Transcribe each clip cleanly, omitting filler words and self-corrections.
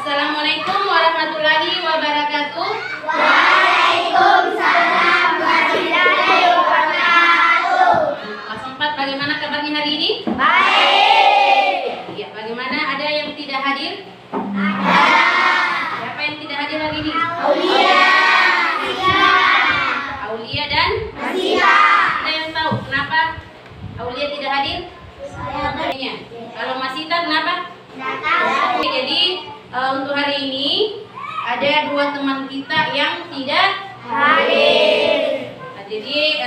Assalamualaikum warahmatullahi wabarakatuh. Waalaikumsalam warahmatullahi wabarakatuh. Kelas 4, bagaimana kabarnya hari ini? Baik. Ya, bagaimana? Ada yang tidak hadir? Ada. Siapa yang tidak hadir hari ini? Aulia. Aulia dan Masila. Ada yang tahu kenapa Aulia tidak hadir? Saya Kalau Masita kenapa? tidak tahu. Oke, jadi untuk hari ini ada 2 teman kita yang tidak Hadir. Nah, jadi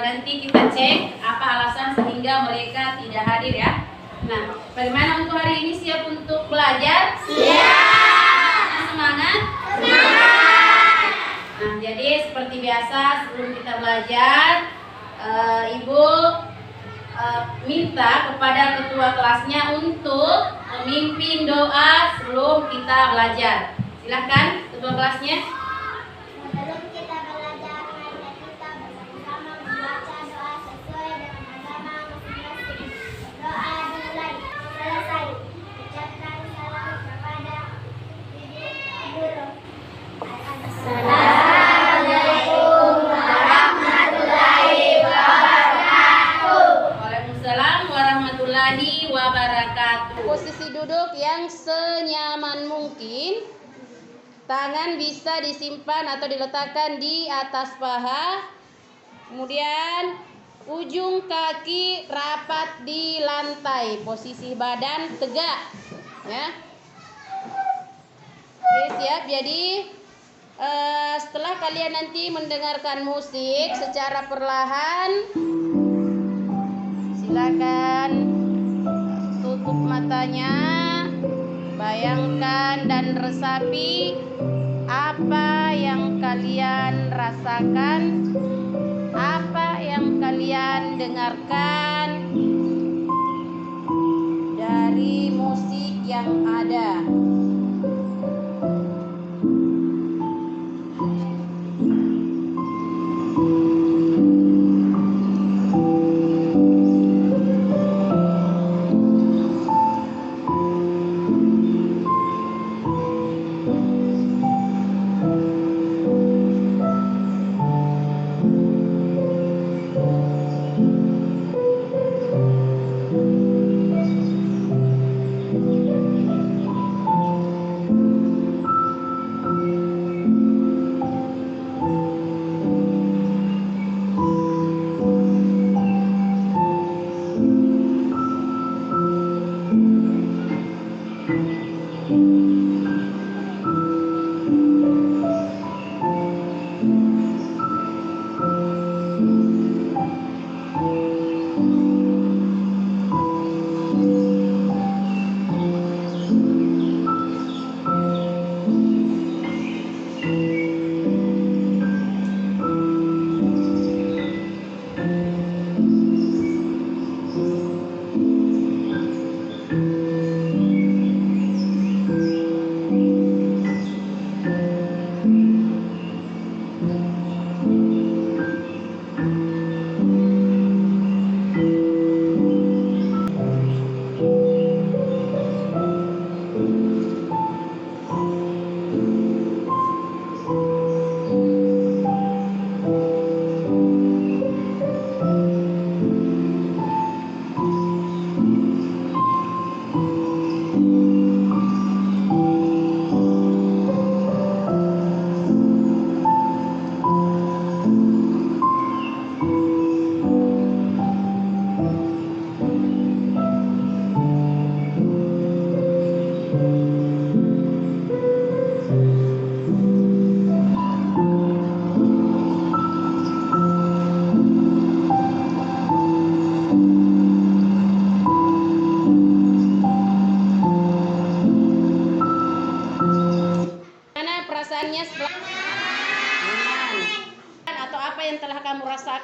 nanti kita cek apa alasan sehingga mereka tidak hadir ya. Nah, bagaimana untuk hari ini, siap untuk belajar? Siap. Semangat? Semangat. Nah, jadi seperti biasa sebelum kita belajar, Ibu minta kepada ketua kelasnya untuk memimpin doa sebelum kita belajar. Silahkan ketua kelasnya. Sebelum kita belajar, marilah kita bersama-sama membaca doa sesuai dengan agama masing-masing. Doa dimulai. Selesai. Ucapkan salam kepada guru. Assalamualaikum warahmatullahi wabarakatuh. Waalaikumsalam warahmatullahi wabarakatuh. Posisi duduk yang senyaman mungkin. Tangan bisa disimpan atau diletakkan di atas paha. Kemudian ujung kaki rapat di lantai. Posisi badan tegak, ya. Oke, siap. Jadi setelah kalian nanti mendengarkan musik secara perlahan, silakan tutup matanya, bayangkan dan resapi apa yang kalian rasakan, apa yang kalian dengarkan dari musik yang ada.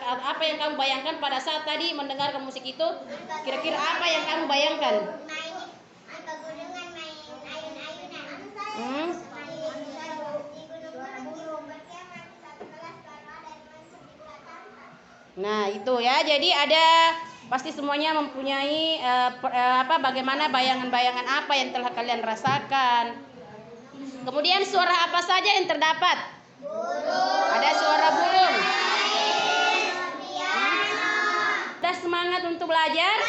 Apa yang kamu bayangkan pada saat tadi mendengar musik itu? Kira-kira apa yang kamu bayangkan? Main pegunungan, main ayun-ayunan. Di gunung-gunung berkemah di satu kelas baru ada masuk di belakang. Nah, itu ya. Jadi ada pasti semuanya mempunyai bagaimana bayangan-bayangan apa yang telah kalian rasakan. Kemudian suara apa saja yang terdapat? Ada suara burung. Sudah semangat untuk belajar?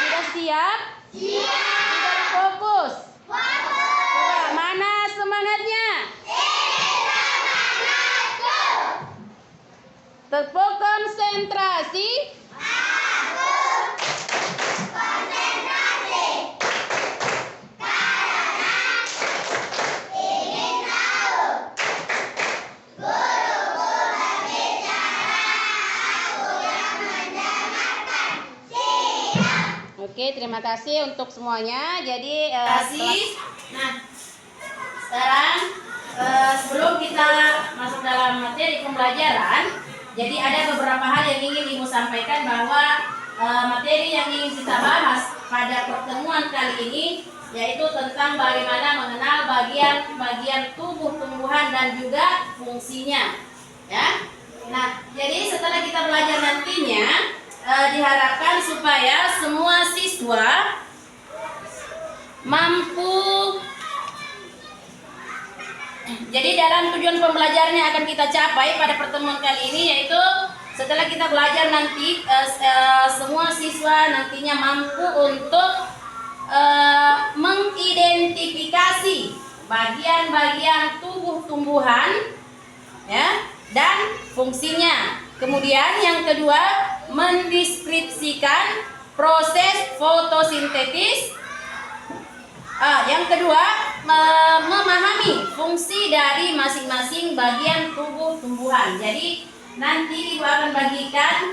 Sudah siap? Sudah fokus? Coba, mana semangatnya? Terkonsentrasi. Oke, terima kasih untuk semuanya. Jadi, nah, sekarang sebelum kita masuk dalam materi pembelajaran, jadi ada beberapa hal yang ingin Ibu sampaikan bahwa materi yang ingin kita bahas pada pertemuan kali ini yaitu tentang bagaimana mengenal bagian-bagian tubuh tumbuhan dan juga fungsinya. Ya. Nah, jadi setelah kita belajar nantinya diharapkan supaya semua siswa mampu. Jadi dalam tujuan pembelajarannya akan kita capai pada pertemuan kali ini yaitu setelah kita belajar nanti semua siswa nantinya mampu untuk mengidentifikasi bagian-bagian tubuh tumbuhan ya dan fungsinya. Kemudian yang kedua, mendeskripsikan proses fotosintesis. Yang kedua, memahami fungsi dari masing-masing bagian tubuh tumbuhan. Jadi nanti Ibu akan bagikan,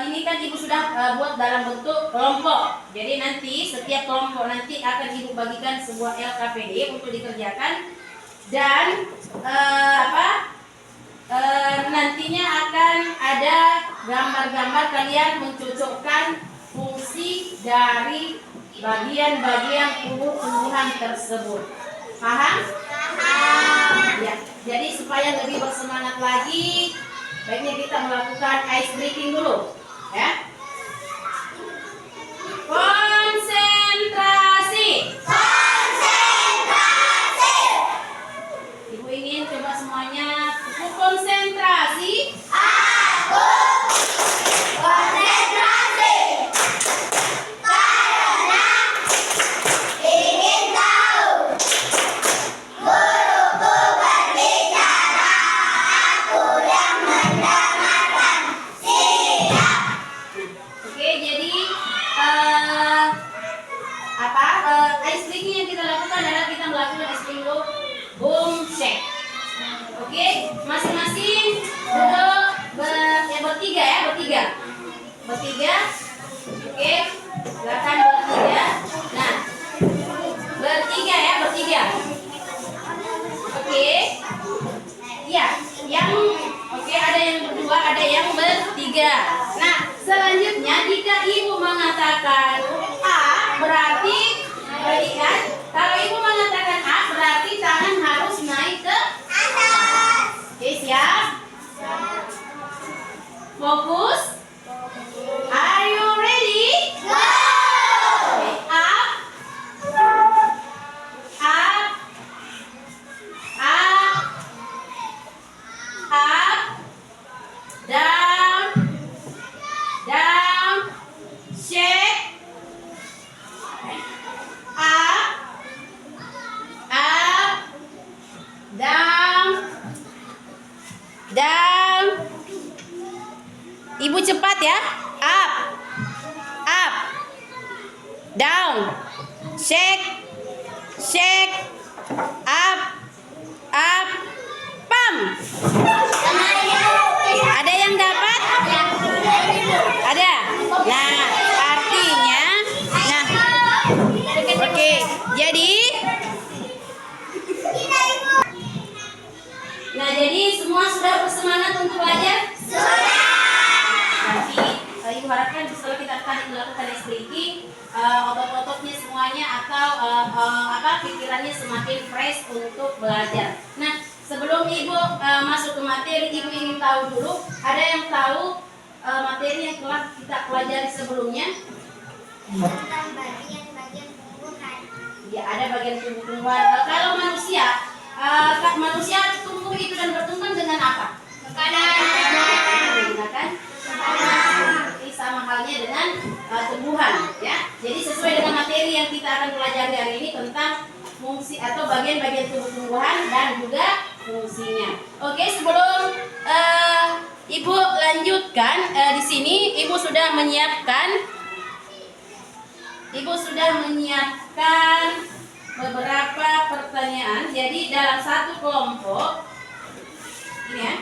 ini kan Ibu sudah buat dalam bentuk kelompok. Jadi nanti setiap kelompok nanti akan Ibu bagikan sebuah LKPD untuk dikerjakan dan nantinya akan ada gambar-gambar kalian mencocokkan fungsi dari bagian-bagian tubuh tumbuhan tersebut. Paham? Paham. Ya. Jadi supaya lebih bersemangat lagi, baiknya kita melakukan ice breaking dulu, ya. Konsentrasi. Konsentrasi. Ibu ingin coba semuanya cukup konsentrasi. Aku konsentrasi. Karena ingin tahu. Guruku berbicara, aku yang mendengarkan. Siap. Oke, jadi ice breaking yang kita lakukan adalah kita melakukan ice breaking dulu boom shake. Oke, masing-masing duduk bertiga ya, bertiga. Oke, silakan bertiga. Nah, bertiga ya, bertiga. Oke, ya, ada yang berdua, ada yang bertiga. Nah, selanjutnya jika Ibu mengatakan A, berarti perhatikan. Kalau Ibu mengatakan A, berarti tangan harus naik ke atas. Oke, siap? Fokus. Are you ready? Go! Okay, up. Up. Up. Up. Down. Down. Shake. Up. Up. Down. Down. Ibu cepat ya. Up. Up. Down. Shake. Shake. Up. Up. Pam. Ada yang dapat? Ada. Nah, artinya oke. Jadi semua sudah bersemangat untuk belajar? Sudah. Nanti Ibu harapkan setelah kita akan melakukan breaking, otot-ototnya semuanya atau pikirannya semakin fresh untuk belajar. Nah, sebelum Ibu masuk ke materi, Ibu ingin tahu dulu, ada yang tahu materi yang telah kita pelajari sebelumnya? Tentang bagian-bagian tumbuhan. Ya, ada bagian tumbuh-tumbuhan. Kalau manusia, manusia tumbuh itu dan berkembang dengan apa? Makanan. Menggunakan makanan. Ini sama halnya dengan tumbuhan, ya. Jadi sesuai dengan materi yang kita akan pelajari hari ini tentang fungsi atau bagian-bagian tumbuh-tumbuhan dan juga fungsinya. Oke, sebelum Ibu lanjutkan, di sini Ibu sudah menyiapkan beberapa pertanyaan. Jadi dalam satu kelompok ini ya.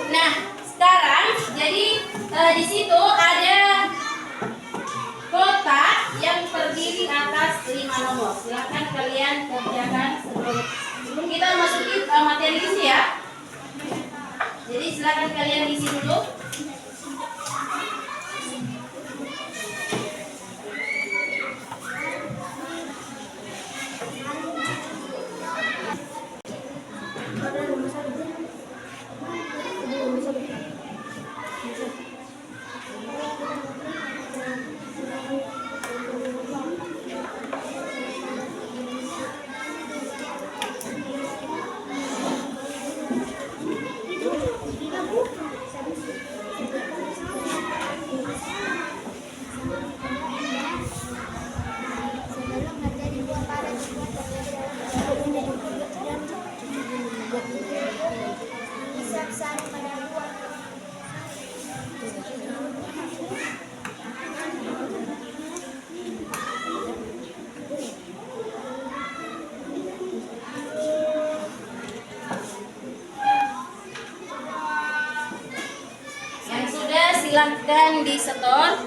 Nah, sekarang jadi di situ ada kotak yang terdiri atas 5 nomor. Silakan kalian kerjakan sebelum kita masuki materi ini ya. Jadi silakan kalian isi dulu. Yang sudah silahkan disetor.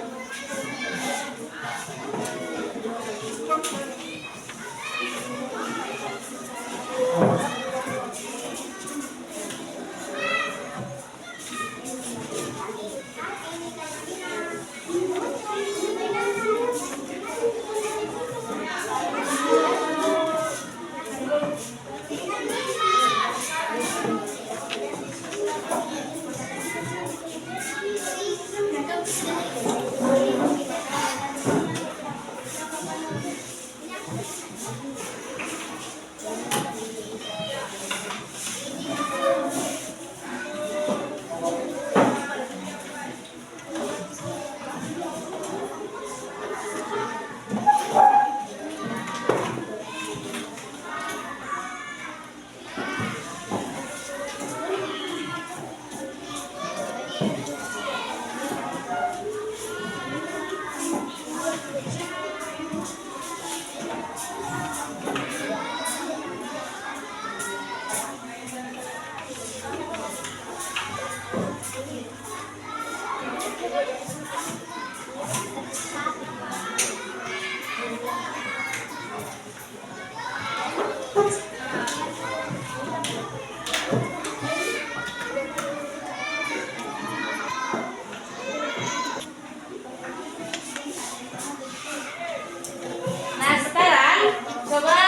Nah, sekarang coba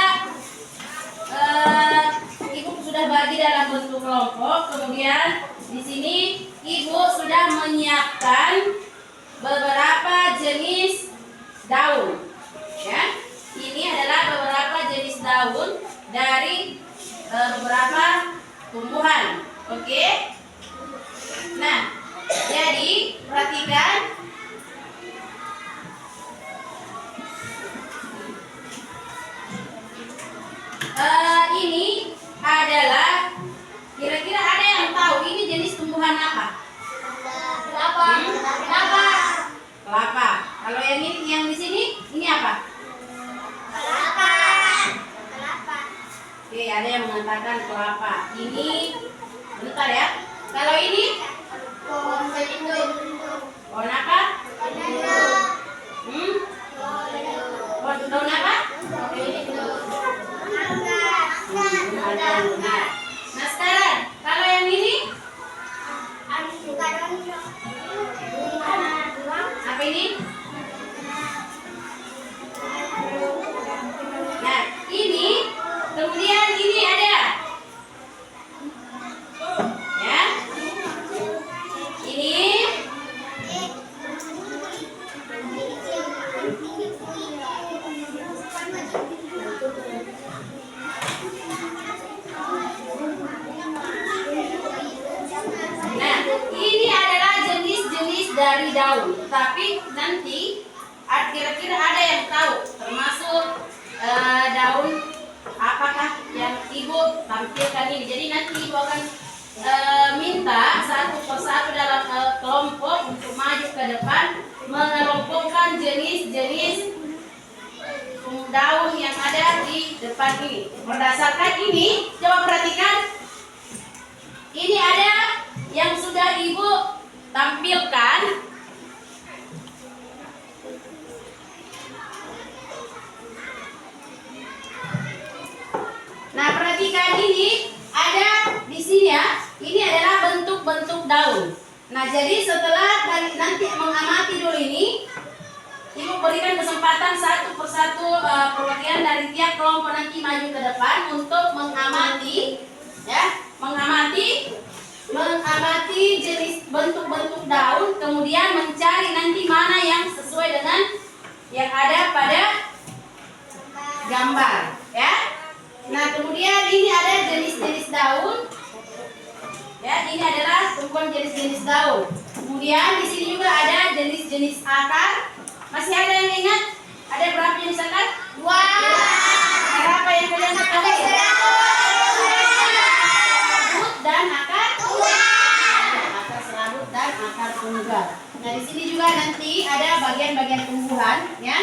Ibu sudah bagi dalam bentuk kelompok. Kemudian di sini Ibu sudah menyiapkan beberapa jenis daun. Ya, ini adalah beberapa jenis daun dari beberapa tumbuhan. Oke. Nah, jadi perhatikan. Ini adalah kira-kira ada yang tahu ini jenis dari daun. Tapi nanti kira-kira ada yang tahu termasuk daun apakah yang ibu tampilkan ini. Jadi nanti ibu akan minta satu persatu dalam kelompok untuk maju ke depan mengelompokkan jenis-jenis daun yang ada di depan ini. Berdasarkan ini, coba perhatikan. Ini ada yang sudah ibu tampilkan. Nah, perhatikan ini ada di sini ya. Ini adalah bentuk-bentuk daun. Nah, jadi setelah nanti mengamati dulu ini, ibu berikan kesempatan satu persatu perwakilan dari tiap kelompok nanti maju ke depan untuk mengamati, ya, mengamati jenis bentuk-bentuk daun, kemudian mencari nanti mana yang sesuai dengan yang ada pada gambar, ya. Nah, kemudian ini ada jenis-jenis daun. Ya, ini adalah tumpuan jenis-jenis daun. Kemudian di sini juga ada jenis-jenis akar. Masih ada yang ingat? Ada berapa jenis akar? Dua. Berapa yang kalian ketahui? Serabut dan akar tunggal. Akar serabut dan akar tunggal. Nah, di sini juga nanti ada bagian-bagian tumbuhan, ya.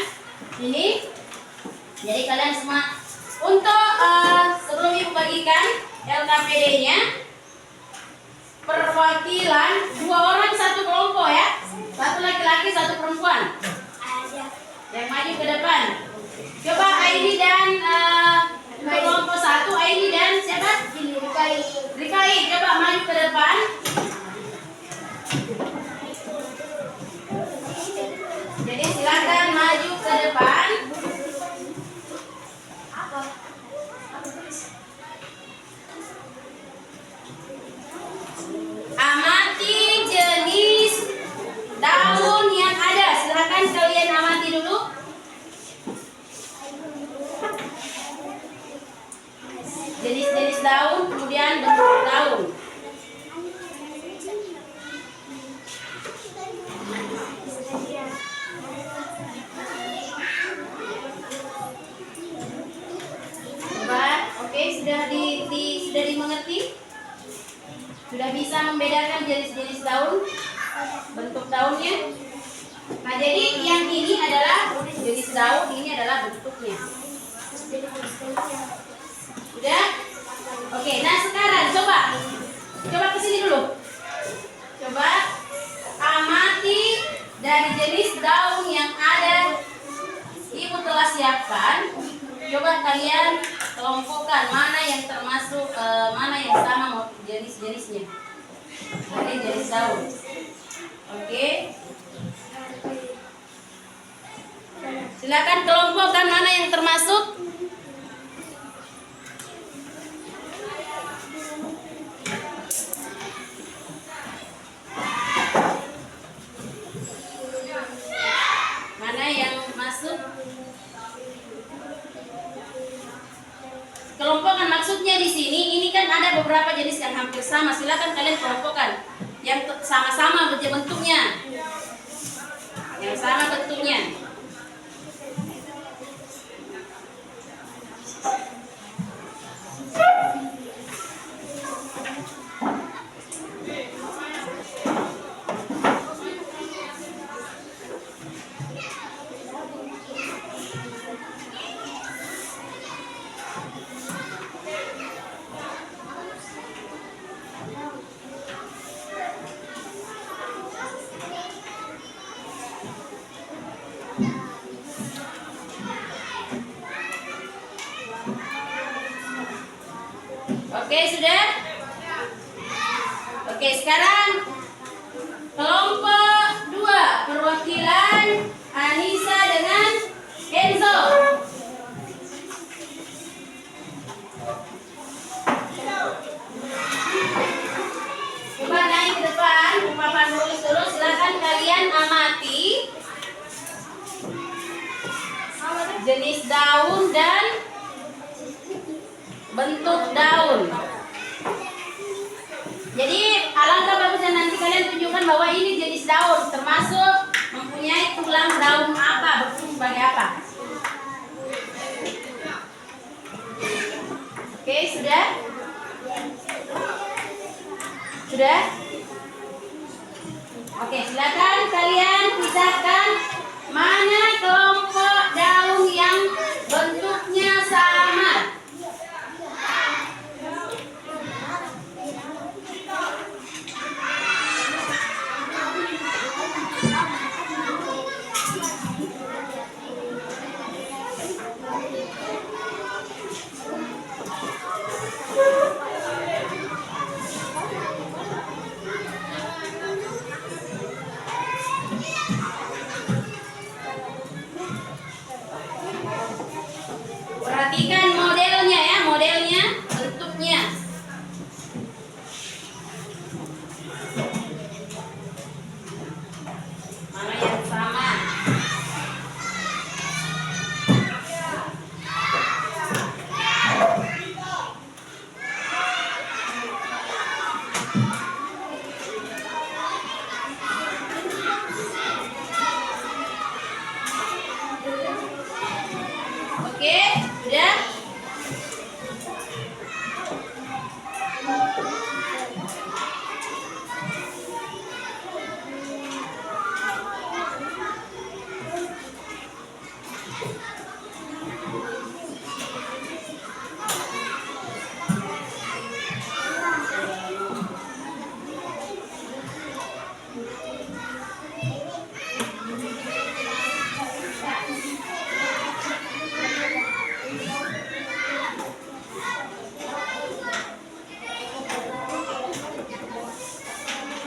Ini. Jadi kalian semua untuk sebelum ibu bagikan LKPD-nya, perwakilan 2 orang satu kelompok ya, satu laki-laki satu perempuan. Yang maju ke depan. Coba Aini dan kelompok 1, Aini dan siapa? Rikai. Coba maju ke depan. Jadi silakan maju ke depan. Amati jenis daun yang ada. Silakan kalian amati dulu. Jenis-jenis daun, kemudian bentuk daun. Coba, oke, sudah dimengerti? Sudah bisa membedakan jenis-jenis daun, bentuk daunnya. Nah, jadi yang ini adalah jenis daun, ini adalah bentuknya. Sudah? Oke, nah sekarang coba ke sini dulu. Coba amati dari jenis daun yang ada ibu telah siapkan. Coba kalian kelompokkan mana yang termasuk mana yang sama jenis-jenisnya. Ini jenis daun. Oke. Silakan kelompokkan mana yang termasuk. Mana yang masuk? Kelompokkan maksudnya di sini, ini kan ada beberapa jenis yang hampir sama. Silakan kalian kelompokkan yang sama-sama bentuknya, yang sama bentuknya. Oke, sudah? Oke, sekarang kelompok 2, perwakilan Anissa dengan Enzo. Coba naik ke depan, papan tulis dulu. Silakan kalian amati jenis daun dan bentuk daun. Jadi alangkah bagusnya nanti kalian tunjukkan bahwa ini jenis daun, termasuk mempunyai tulang daun apa, berfungsi sebagai apa? Oke, sudah? Sudah? Oke, silakan kalian pisahkan mana kelompok daun yang bentuknya sama. Perhatikan modelnya ya, modelnya, bentuknya. Mana yang sama? Oke, sudah?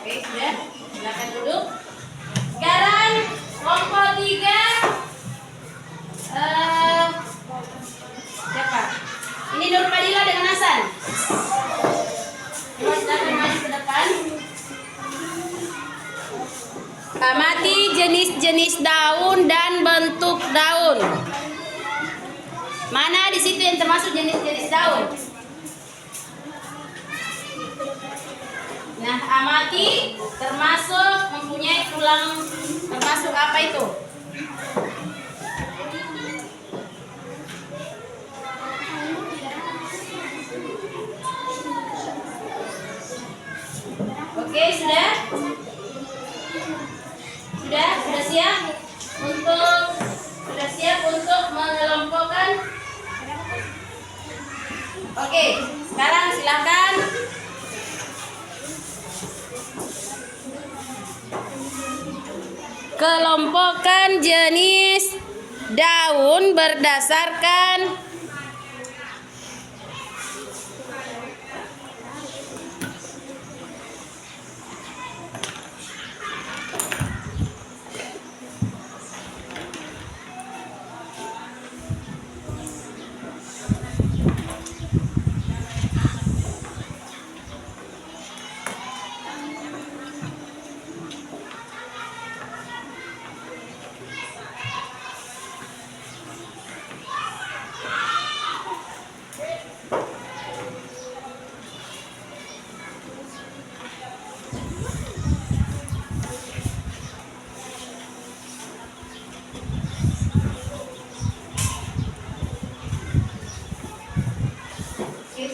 Oke, sudah. Silakan duduk. Sekarang kelompok 3 siapa? Ini Nur Fadila dengan Hasan. Coba silakan maju ke depan. Amati jenis-jenis daun dan bentuk daun. Mana di situ yang termasuk jenis-jenis daun? Nah, amati termasuk mempunyai tulang, termasuk apa itu? Oke, sudah? Sudah siap untuk mengelompokkan? Oke, sekarang silakan kelompokkan jenis daun berdasarkan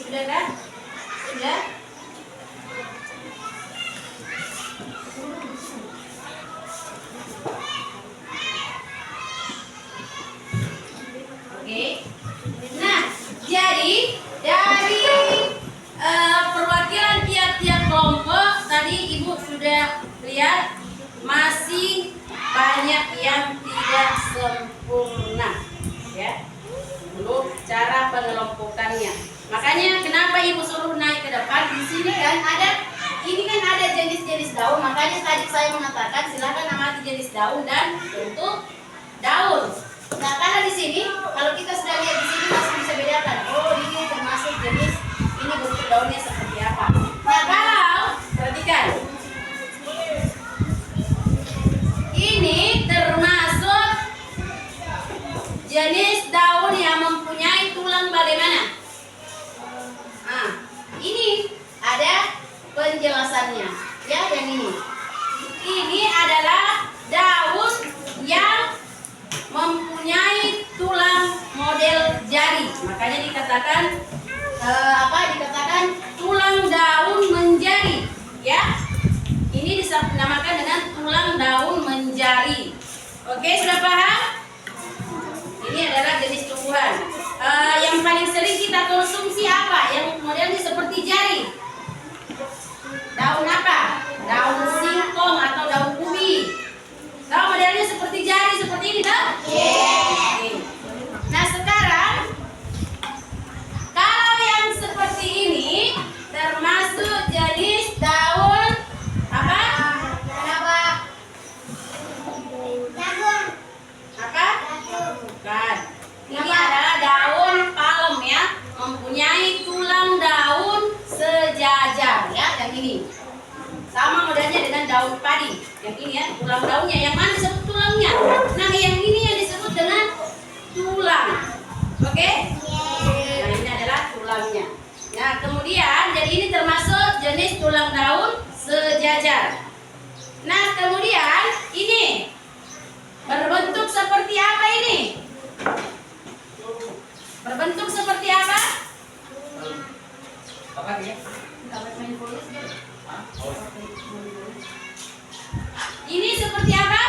sudah kan? Sudah? Oke. Nah, jadi dari perwakilan tiap-tiap kelompok tadi Ibu sudah lihat masih banyak yang tidak sempurna, ya. Belum cara pengelompokannya. Makanya kenapa Ibu suruh naik ke depan? Di sini kan ada jenis-jenis daun. Makanya tadi saya mengatakan silakan amati jenis daun dan bentuk daun. Nah, karena di sini kalau kita sudah lihat di sini masih bisa bedakan. Oh, ini termasuk jenis, ini bentuk daunnya seperti apa. Nah, kalau perhatikan, ini termasuk jenis daun yang mempunyai tulang bagaimana? Nah, ini ada penjelasannya, ya, yang ini. Ini ada dikatakan dikatakan tulang daun menjari, ya. Ini dinamakan dengan tulang daun menjari. Oke, sudah paham? Ini adalah jenis tumbuhan. Yang paling sering kita konsumsi apa? Yang modelnya seperti jari. Daun apa? Daun singkong atau daun ubi. Tahu modelnya seperti jari, seperti ini, tak? Oke. Nah, sekarang kalau yang seperti ini termasuk jenis daun apa? Apa? Bukan. Ini adalah daun palem, ya, mempunyai tulang daun sejajar, ya, yang ini. Sama modelnya dengan daun padi. Yang ini, ya, tulang daunnya. Yang mana disebut tulangnya? Nah, yang ini yang disebut dengan tulang. Oke? Nah, ini adalah tulangnya. Nah, kemudian jadi ini termasuk jenis tulang daun sejajar. Nah, kemudian ini berbentuk seperti apa ini? Berbentuk seperti apa? Apa dia? Ini seperti apa?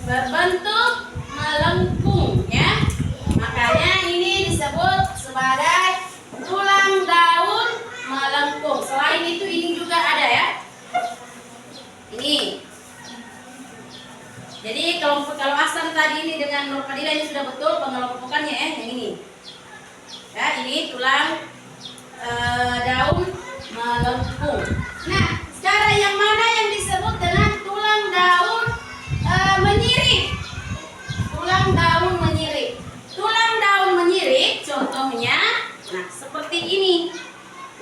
Berbentuk melengkung, ya. Makanya ini disebut sebagai tulang daun melengkung. Selain itu ini juga ada, ya. Ini. Jadi kalau asal tadi ini dengan Nur Fadila ini sudah betul pengelompokannya, ya, yang ini. Ya, ini tulang daun melengkung. Nah, sekarang yang mana yang disebut dengan tulang daun menyirip? Tulang daun menyirip. Tulang daun menyirip contohnya, nah, seperti ini.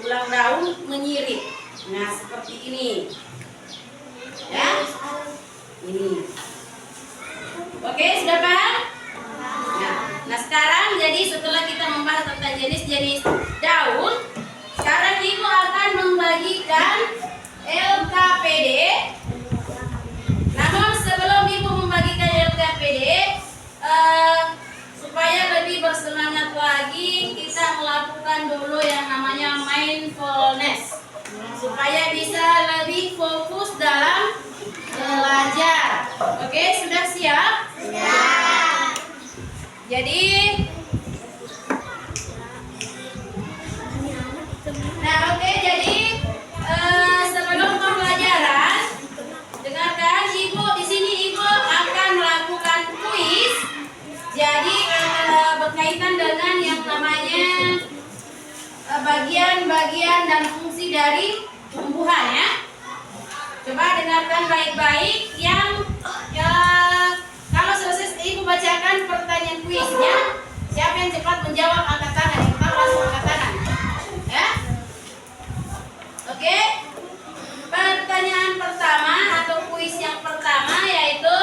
Tulang daun menyirip. Nah, seperti ini. Ya. Ini. Oke, sudah paham? Nah, sekarang jadi setelah kita membahas tentang jenis-jenis daun, sekarang Ibu akan membagikan LKPD. Namun sebelum Ibu membagikan LKPD, supaya lebih bersemangat lagi, kita melakukan dulu yang namanya mindfulness, supaya bisa lebih fokus dalam belajar. Oke, sudah siap? Jadi, jadi sebelum pembelajaran, dengarkan Ibu di sini Ibu akan melakukan kuis. Jadi berkaitan dengan yang namanya bagian-bagian dan fungsi dari tumbuhan, ya. Coba dengarkan baik-baik kalau selesai Ibu bacakan pertanyaan kuisnya. Siapa yang cepat menjawab angkat tangan, yang tahu langsung angkat tangan. Ya. Oke. Pertanyaan pertama atau kuis yang pertama yaitu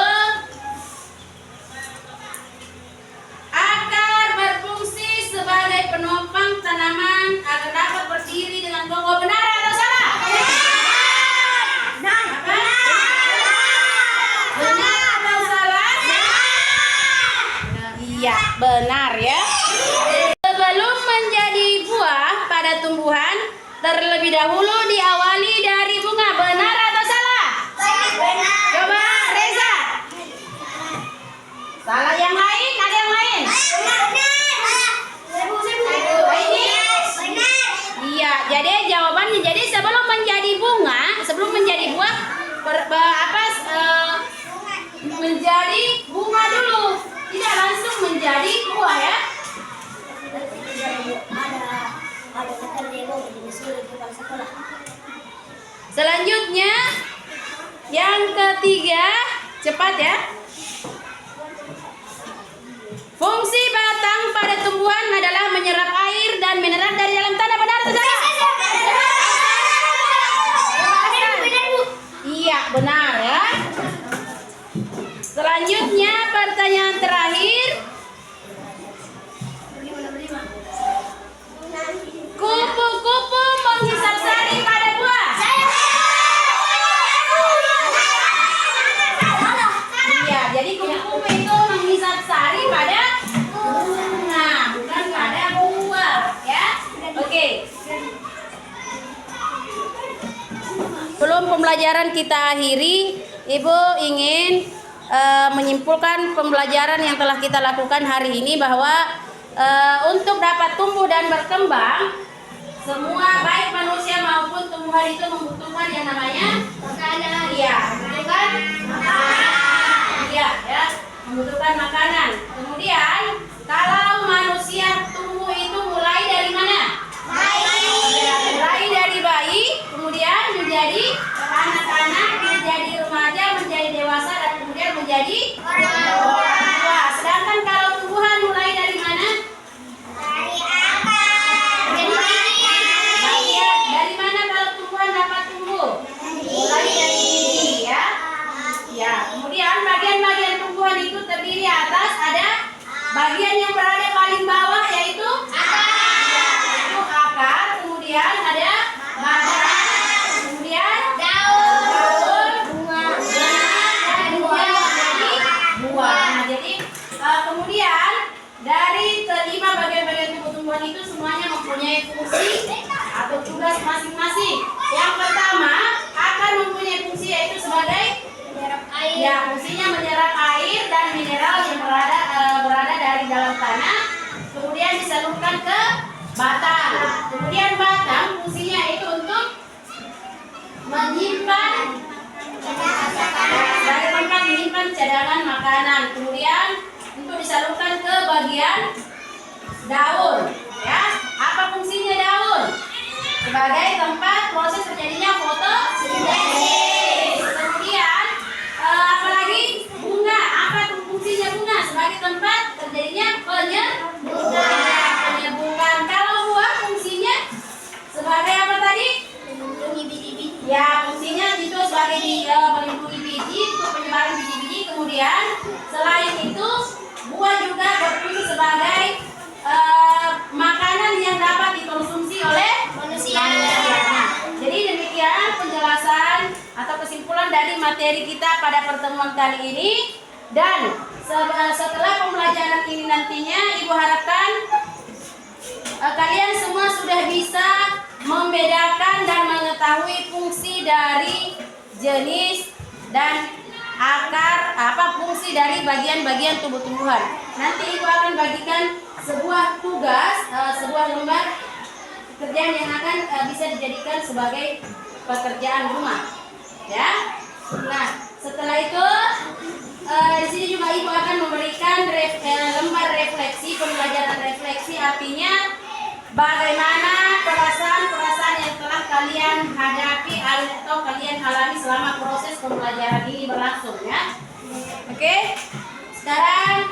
akar berfungsi sebagai penopang tanaman agar dapat berdiri dengan kokoh. Benar atau salah? Iya, benar, ya. Sebelum menjadi buah pada tumbuhan, terlebih dahulu diawali dari bunga. Benar atau salah? Benar. Coba Reza. Salah yang lain? Ada yang lain? Iya, jadi jawabannya jadi sebelum menjadi buah menjadi bunga dulu. Tidak langsung menjadi buah, ya. Selanjutnya yang ketiga, cepat, ya. Fungsi batang pada tumbuhan adalah menyerap air dan mineral dari dalam tanah. Benar atau salah? Iya, benar, ya. Selanjutnya pertanyaan terakhir. Kupu-kupu menghisap sari pada buah. Iya, jadi kupu-kupu itu menghisap sari pada bunga, bukan Sebelum pembelajaran kita akhiri, Ibu ingin menyimpulkan pembelajaran yang telah kita lakukan hari ini bahwa untuk dapat tumbuh dan berkembang, semua baik manusia maupun tumbuhan itu membutuhkan yang namanya makanan. Iya, membutuhkan makanan. Iya, ya, membutuhkan makanan. Kemudian, kalau manusia tumbuh itu mulai dari mana? Mulai dari bayi, kemudian menjadi anak-anak, menjadi remaja, menjadi dewasa, dan kemudian menjadi orang tua. Sedangkan kalau tumbuhan mulai dari mana? Dari mana kalau tumbuhan dapat tumbuh? Mulai dari biji, ya. Ya, kemudian bagian-bagian tumbuhan itu terdiri atas ada bagian yang berada paling bawah yaitu akar, kemudian ada batang, kemudian daun, bunga, dan kemudian menjadi buah. Nah, jadi kemudian dari kelima bagian-bagian tumbuh-tumbuhan itu semuanya mempunyai fungsi atau tugas masing-masing. Yang pertama, akar mempunyai fungsi yaitu sebagai menyerap air. Ya, fungsinya menyerap air dan mineral yang berada dari dalam tanah, kemudian disalurkan ke batang. Kemudian batang fungsinya itu untuk menyimpan sebagai tempat menyimpan cadangan makanan. Kemudian untuk disalurkan ke bagian daun. Ya, apa fungsinya daun? Sebagai tempat proses terjadinya fotosintesis. Kemudian apalagi bunga. Apa fungsinya bunga? Sebagai tempat terjadinya penyerbukan. Kalau buah fungsinya sebagai apa tadi? Melindungi biji-biji. Ya, fungsinya itu sebagai melindungi biji untuk penyebaran biji-biji. Kemudian selain itu buah juga berfungsi sebagai makanan yang dapat dikonsumsi oleh manusia. Jadi demikian penjelasan atau kesimpulan dari materi kita pada pertemuan kali ini. Dan setelah pembelajaran ini nantinya Ibu harapkan kalian semua sudah bisa membedakan dan mengetahui fungsi dari jenis dan akar, apa fungsi dari bagian-bagian tumbuh-tumbuhan. Nanti Ibu akan bagikan sebuah tugas, sebuah lembar pekerjaan yang akan bisa dijadikan sebagai pekerjaan rumah. Ya. Nah, setelah itu di sini juga Ibu akan memberikan lembar refleksi, pembelajaran refleksi, artinya bagaimana perasaan-perasaan yang telah kalian hadapi atau kalian alami selama proses pembelajaran ini berlangsung, ya. Oke. Sekarang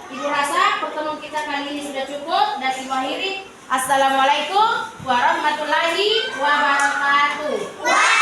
Ibu rasa pertemuan kita kali ini sudah cukup dan Ibu akhiri. Assalamualaikum warahmatullahi wabarakatuh.